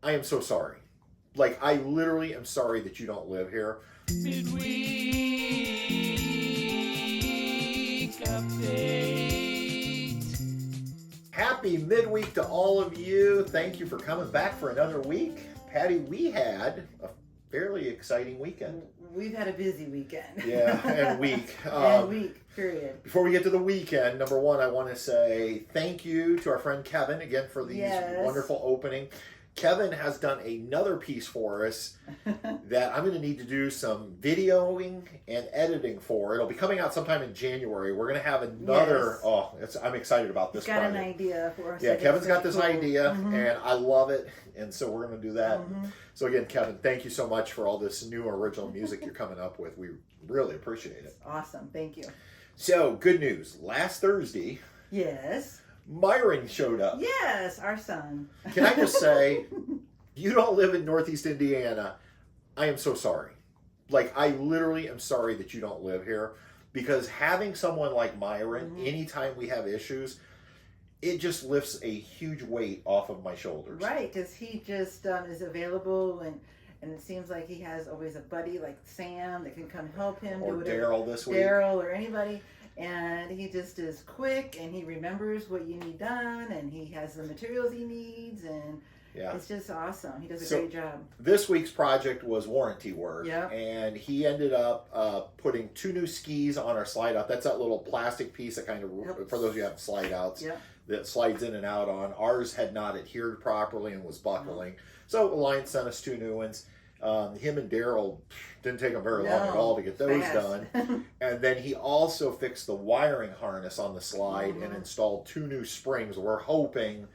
I am so sorry. Like, I literally am sorry that you don't live here. Midweek update. Happy midweek to all of you. Thank you for coming back for another week. Patty, we had a fairly exciting weekend. We've had a busy weekend. Yeah, and week. And week, period. Before we get to the weekend, number one, I want to say thank you to our friend Kevin again for these wonderful opening. Kevin has done another piece for us that I'm going to need to do some videoing and editing for. It'll be coming out sometime in January. We're going to have another. I'm excited about this. He's got an idea for us. Yeah, Kevin's got this idea, and I love it, and so we're going to do that. So again, Kevin, thank you so much for all this new original music you're coming up with. We really appreciate it. Awesome, thank you. So good news. Last Thursday. Yes. Myron showed up. Yes, our son. Can I just say, you don't live in Northeast Indiana. I am so sorry. Like, I literally am sorry that you don't live here, because having someone like Myron, anytime we have issues, it just lifts a huge weight off of my shoulders. Right, because he just is available, and it seems like he has always a buddy like Sam that can come help him. Or Daryl this week. Daryl or anybody. And he just is quick, and he remembers what you need done, and he has the materials he needs, and it's just awesome. He does a great job. This week's project was warranty work, and he ended up putting 2 new skis on our slide out. That's that little plastic piece that kind of, for those of you who have slide outs, that slides in and out on. Ours had not adhered properly and was buckling. So Alliance sent us 2 new ones. Him and Daryl didn't take them very long at all to get those done. And then he also fixed the wiring harness on the slide and installed 2 new springs. We're hoping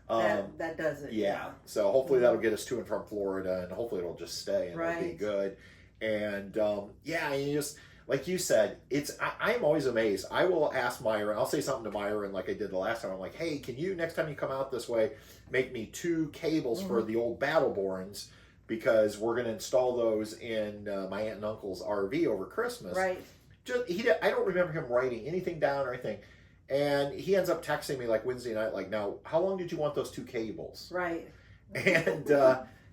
that does it. Yeah. So hopefully that'll get us to and from Florida, and hopefully it'll just stay and it'll be good. And and you just, like you said, I'm always amazed. I will ask Myron, I'll say something to Myron like I did the last time. I'm like, hey, can you, next time you come out this way, make me 2 cables for the old Battleborns, because we're going to install those in my aunt and uncle's RV over Christmas. Right. I don't remember him writing anything down or anything. And he ends up texting me like Wednesday night, like, now, how long did you want those 2 cables? Right. And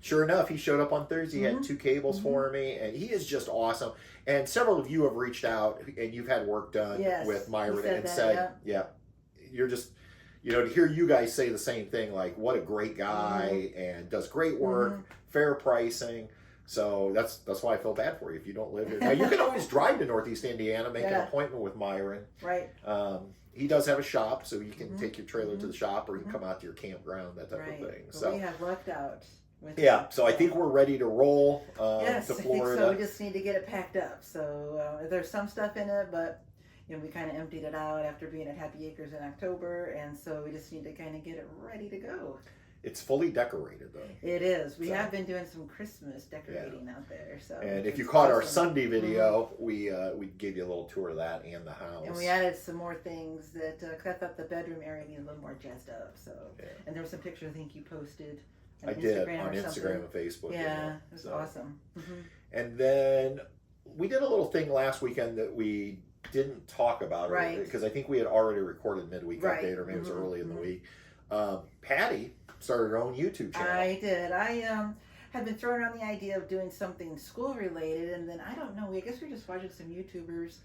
sure enough, he showed up on Thursday. He had 2 cables for me, and he is just awesome. And several of you have reached out, and you've had work done with Myron and said, you're just, to hear you guys say the same thing, like, what a great guy, and does great work, fair pricing. So that's why I feel bad for you if you don't live here. Now, you can always drive to Northeast Indiana, make an appointment with Myron. Right. He does have a shop, so you can take your trailer to the shop, or you can come out to your campground, that type of thing. So we have lucked out. So I think we're ready to roll to Florida. I think so. We just need to get it packed up. So there's some stuff in it, but we kind of emptied it out after being at Happy Acres in October, and so we just need to kind of get it ready to go. It's fully decorated, though. It is. We have been doing some Christmas decorating out there. So, and if you caught our Sunday video, we gave you a little tour of that and the house. And we added some more things that I thought the bedroom area needed a little more jazzed up. So, and there were some pictures I think you posted. I did on Instagram and Facebook. Yeah, it was awesome. And then we did a little thing last weekend that we didn't talk about, because I think we had already recorded Midweek Update, or maybe it was early in the week. Patty started her own YouTube channel. I did. I had been throwing around the idea of doing something school related, and then I don't know. I guess we were just watching some YouTubers,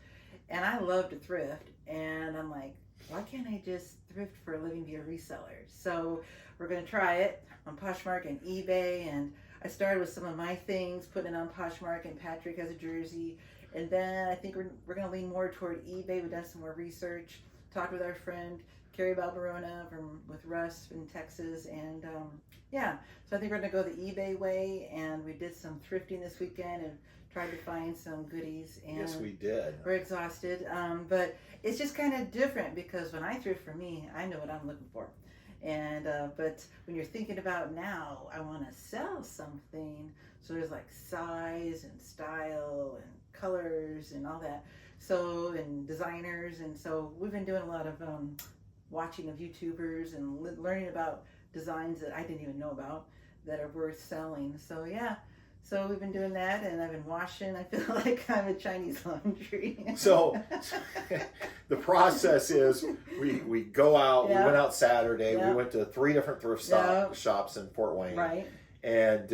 and I love to thrift, and I'm like, why can't I just thrift for a living, be a reseller? So we're gonna try it on Poshmark and eBay, and I started with some of my things, putting it on Poshmark, and Patrick has a jersey, and then I think we're gonna lean more toward eBay. We've done some more research, talked with our friend Carrie Balbarona with Russ in Texas, and so I think we're gonna go the eBay way, and we did some thrifting this weekend and tried to find some goodies. And yes, we did. We're exhausted, but it's just kind of different, because when I thrift for me, I know what I'm looking for. And but when you're thinking about, now I want to sell something, so there's like size and style and colors and all that, so, and designers, and so we've been doing a lot of watching of YouTubers and learning about designs that I didn't even know about that are worth selling. So so we've been doing that, and I've been washing. I feel like I'm a Chinese laundry. So the process is we go out. We went out Saturday. We went to 3 different thrift shops in Fort Wayne. Right. And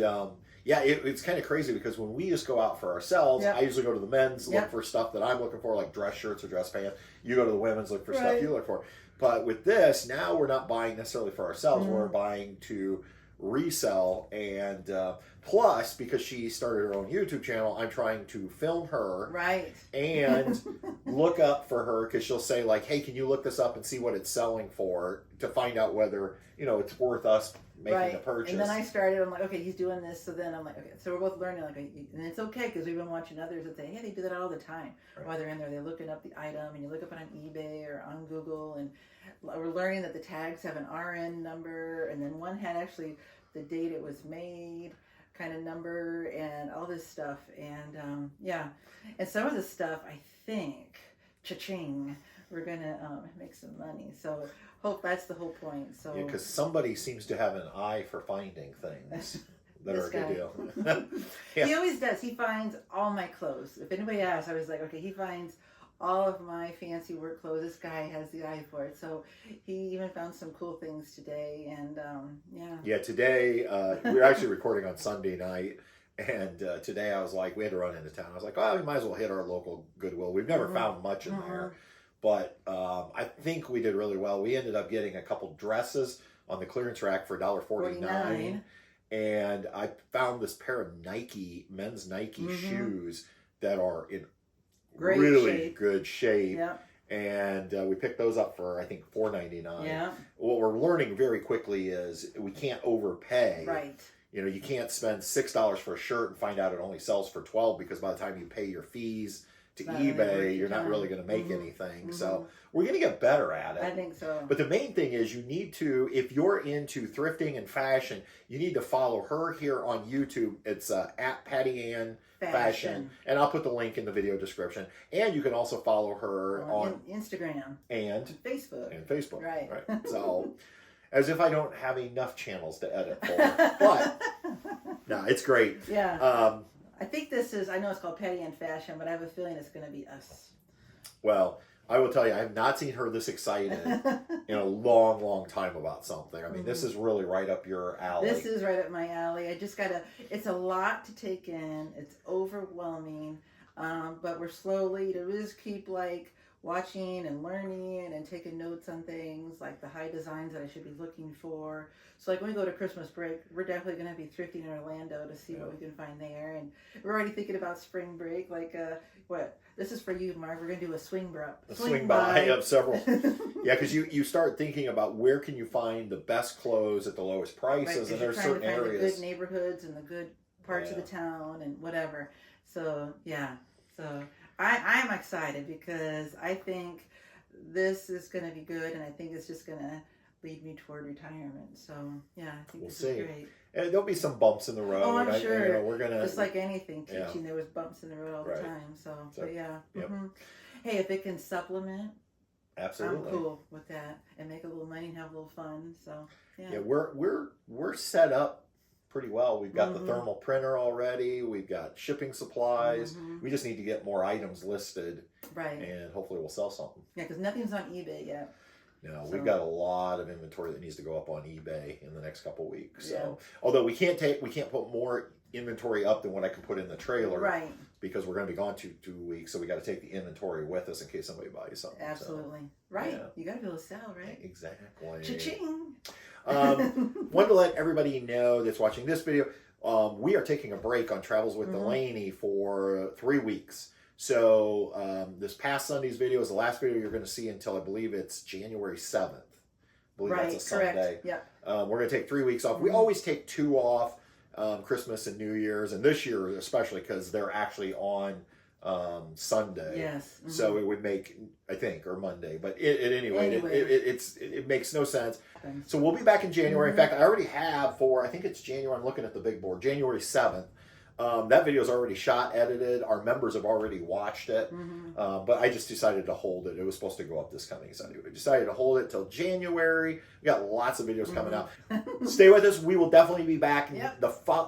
yeah, it's kind of crazy because when we just go out for ourselves, I usually go to the men's, look for stuff that I'm looking for, like dress shirts or dress pants. You go to the women's, look for stuff you look for. But with this, now we're not buying necessarily for ourselves. We're buying to resell. And plus, because she started her own YouTube channel, I'm trying to film her. Right. And look up for her, because she'll say, like, hey, can you look this up and see what it's selling for, to find out whether, you know, it's worth us making a purchase. And then I started, I'm like, okay, he's doing this. So then I'm like, okay, so we're both learning, like, and it's okay, because we've been watching others that say, hey, they do that all the time. While they're in there, they're looking up the item, and you look up it on eBay or on Google, and we're learning that the tags have an RN number, and then one had actually the date it was made kind of number, and all this stuff. And yeah, and some of the stuff, I think, cha-ching, we're gonna make some money. So hope that's the whole point. So because somebody seems to have an eye for finding things that are a good deal. He always does. He finds all my clothes. If anybody asks, I was like, okay, he finds all of my fancy work clothes. This guy has the eye for it. So he even found some cool things today. And yeah, today we were actually recording on Sunday night. And today I was like, we had to run into town. I was like, oh, we might as well hit our local Goodwill. We've never found much in there. But I think we did really well. We ended up getting a couple dresses on the clearance rack for $1.49. And I found this pair of men's Nike shoes that are in really good shape. And we picked those up for, I think, $4.99. What we're learning very quickly is we can't overpay. Right. You know, you can't spend $6 for a shirt and find out it only sells for $12, because by the time you pay your fees to eBay, you're not really going to make anything. So we're going to get better at it. I think so. But the main thing is, you need to, if you're into thrifting and fashion, you need to follow her here on YouTube. It's at Patty Ann Fashion. And I'll put the link in the video description. And you can also follow her on Instagram and Facebook. Right. So, as if I don't have enough channels to edit for. But, no, it's great. Yeah. I think this is, I know it's called Patty Ann Fashion, but I have a feeling it's going to be us. Well, I will tell you, I have not seen her this excited in a long, long time about something. I mean, this is really right up your alley. This is right up my alley. I just got to, it's a lot to take in. It's overwhelming. But we're slowly, to just keep like watching and learning and taking notes on things, like the high designs that I should be looking for. So like when we go to Christmas break, we're definitely going to be thrifting in Orlando to see what we can find there. And we're already thinking about spring break, like what? This is for you, Mark. We're going to do a swing by of several. Yeah, because you start thinking about where can you find the best clothes at the lowest prices, and there's certain areas. The good neighborhoods and the good parts of the town and whatever. So yeah, so I'm excited because I think this is going to be good, and I think it's just going to lead me toward retirement. So yeah, I think this is great. And there'll be some bumps in the road. Oh, I'm sure. You know, we're gonna, just like anything, teaching, there was bumps in the road all the time. So but yeah. Hey, if it can supplement, absolutely, I'm cool with that, and make a little money and have a little fun. So yeah, we're set up pretty well. We've got the thermal printer already. We've got shipping supplies. We just need to get more items listed, and hopefully we'll sell something. Yeah, because nothing's on eBay yet. No, we've got a lot of inventory that needs to go up on eBay in the next couple weeks. So, although we can't put more inventory up than what I can put in the trailer, because we're going to be gone 2 weeks. So we got to take the inventory with us in case somebody buys something. Absolutely, You got to be able to sell, right? Exactly. Cha-ching. Wanted to let everybody know that's watching this video, we are taking a break on Travels with Delaney for 3 weeks. So this past Sunday's video is the last video you're going to see until I believe it's January 7th. I believe that's a Sunday. Yeah. We're going to take 3 weeks off. We always take 2 off, Christmas and New Year's, and this year especially because they're actually on Sunday. Yes. So it would make, I think, or Monday. But anyway. It makes no sense. So we'll be back in January. In fact, I already have I think it's January. I'm looking at the big board. January 7th. That video is already shot, edited. Our members have already watched it. But I just decided to hold it. It was supposed to go up this coming Sunday. We decided to hold it till January. We got lots of videos coming out. Stay with us. We will definitely be back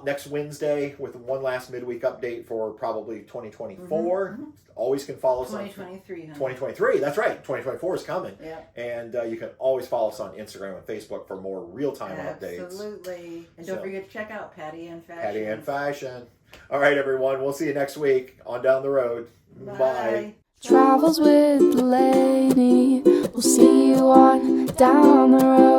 next Wednesday with one last midweek update for probably 2024. Always can follow us 2023. 2023. That's right. 2024 is coming. Yep. And you can always follow us on Instagram and Facebook for more real-time updates. Absolutely. And don't forget to check out Patty and Fashion. Patty and Fashion. All right, everyone. We'll see you next week on Down the Road. Bye. Travels with Delaney. We'll see you on Down the Road.